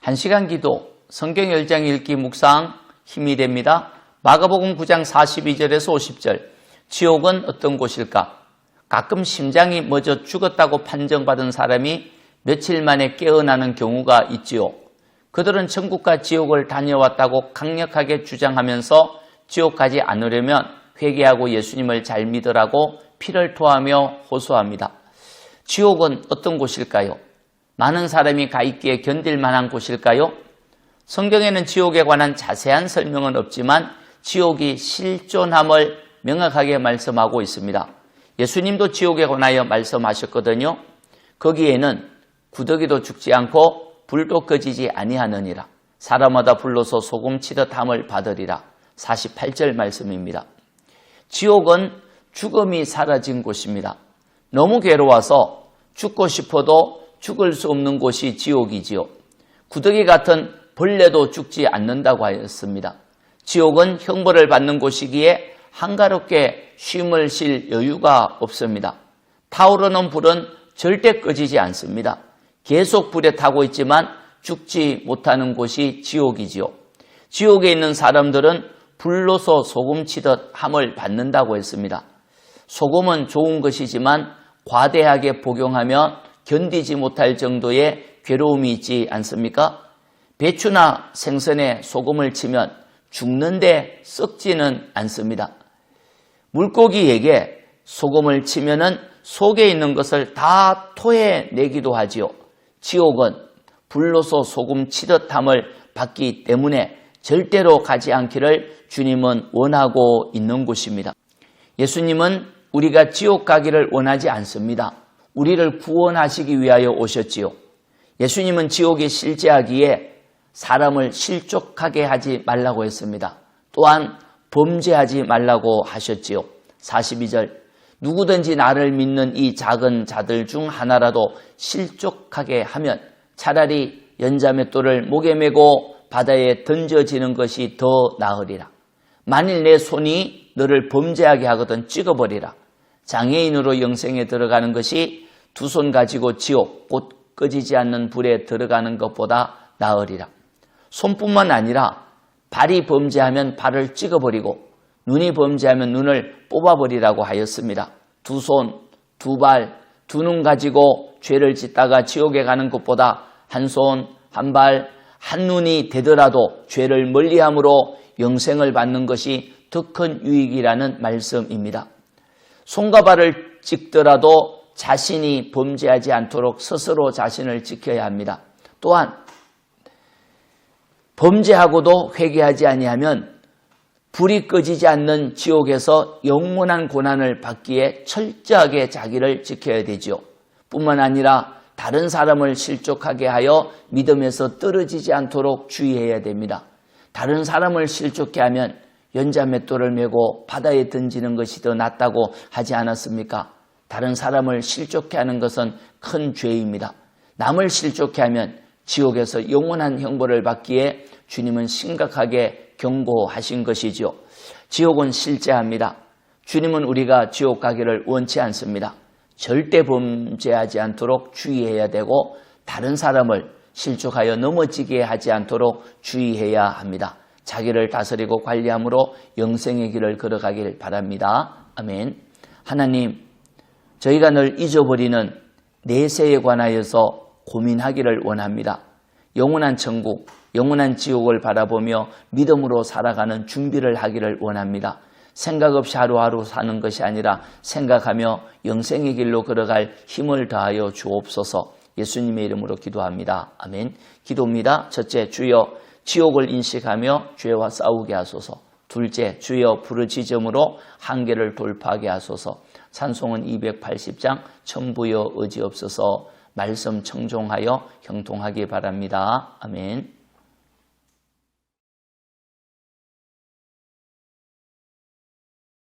1시간 기도, 성경 10장 읽기 묵상 힘이 됩니다. 마가복음 9장 42절에서 50절. 지옥은 어떤 곳일까? 가끔 심장이 멎어 죽었다고 판정받은 사람이 며칠 만에 깨어나는 경우가 있지요. 그들은 천국과 지옥을 다녀왔다고 강력하게 주장하면서 지옥 가지 않으려면 회개하고 예수님을 잘 믿으라고 피를 토하며 호소합니다. 지옥은 어떤 곳일까요? 많은 사람이 가 있기에 견딜 만한 곳일까요? 성경에는 지옥에 관한 자세한 설명은 없지만 지옥이 실존함을 명확하게 말씀하고 있습니다. 예수님도 지옥에 관하여 말씀하셨거든요. 거기에는 구더기도 죽지 않고 불도 꺼지지 아니하느니라. 사람마다 불로서 소금 치듯 함을 받으리라. 48절 말씀입니다. 지옥은 죽음이 사라진 곳입니다. 너무 괴로워서 죽고 싶어도 죽을 수 없는 곳이 지옥이지요. 구더기 같은 벌레도 죽지 않는다고 하였습니다. 지옥은 형벌을 받는 곳이기에 한가롭게 쉼을 쉴 여유가 없습니다. 타오르는 불은 절대 꺼지지 않습니다. 계속 불에 타고 있지만 죽지 못하는 곳이 지옥이지요. 지옥에 있는 사람들은 불로서 소금 치듯 함을 받는다고 했습니다. 소금은 좋은 것이지만 과대하게 복용하면 견디지 못할 정도의 괴로움이 있지 않습니까? 배추나 생선에 소금을 치면 죽는데 썩지는 않습니다. 물고기에게 소금을 치면은 속에 있는 것을 다 토해내기도 하지요. 지옥은 불로서 소금 치듯 함을 받기 때문에 절대로 가지 않기를 주님은 원하고 있는 곳입니다. 예수님은 우리가 지옥 가기를 원하지 않습니다. 우리를 구원하시기 위하여 오셨지요. 예수님은 지옥이 실제하기에 사람을 실족하게 하지 말라고 했습니다. 또한 범죄하지 말라고 하셨지요. 42절. 누구든지 나를 믿는 이 작은 자들 중 하나라도 실족하게 하면 차라리 연자맷돌을 목에 메고 바다에 던져지는 것이 더 나으리라. 만일 내 손이 너를 범죄하게 하거든 찍어버리라. 장애인으로 영생에 들어가는 것이 두 손 가지고 지옥 곧 꺼지지 않는 불에 들어가는 것보다 나으리라. 손뿐만 아니라 발이 범죄하면 발을 찍어버리고 눈이 범죄하면 눈을 뽑아버리라고 하였습니다. 두 손, 두 발, 두 눈 가지고 죄를 짓다가 지옥에 가는 것보다 한 손, 한 발, 한 눈이 되더라도 죄를 멀리함으로 영생을 받는 것이 더 큰 유익이라는 말씀입니다. 손과 발을 찍더라도 자신이 범죄하지 않도록 스스로 자신을 지켜야 합니다. 또한 범죄하고도 회개하지 아니하면 불이 꺼지지 않는 지옥에서 영원한 고난을 받기에 철저하게 자기를 지켜야 되죠. 뿐만 아니라 다른 사람을 실족하게 하여 믿음에서 떨어지지 않도록 주의해야 됩니다. 다른 사람을 실족케 하면 연자맷돌을 메고 바다에 던지는 것이 더 낫다고 하지 않았습니까? 다른 사람을 실족케 하는 것은 큰 죄입니다. 남을 실족케 하면 지옥에서 영원한 형벌을 받기에 주님은 심각하게 경고하신 것이죠. 지옥은 실제합니다. 주님은 우리가 지옥 가기를 원치 않습니다. 절대 범죄하지 않도록 주의해야 되고 다른 사람을 실족하여 넘어지게 하지 않도록 주의해야 합니다. 자기를 다스리고 관리함으로 영생의 길을 걸어가길 바랍니다. 아멘. 하나님, 저희가 늘 잊어버리는 내세에 관하여서 고민하기를 원합니다. 영원한 천국, 영원한 지옥을 바라보며 믿음으로 살아가는 준비를 하기를 원합니다. 생각 없이 하루하루 사는 것이 아니라 생각하며 영생의 길로 걸어갈 힘을 다하여 주옵소서. 예수님의 이름으로 기도합니다. 아멘. 기도입니다. 첫째, 주여 지옥을 인식하며 죄와 싸우게 하소서. 둘째, 주여 부르짖음으로 한계를 돌파하게 하소서. 찬송은 280장 천부여 의지없어서 말씀 청종하여 형통하기 바랍니다. 아멘.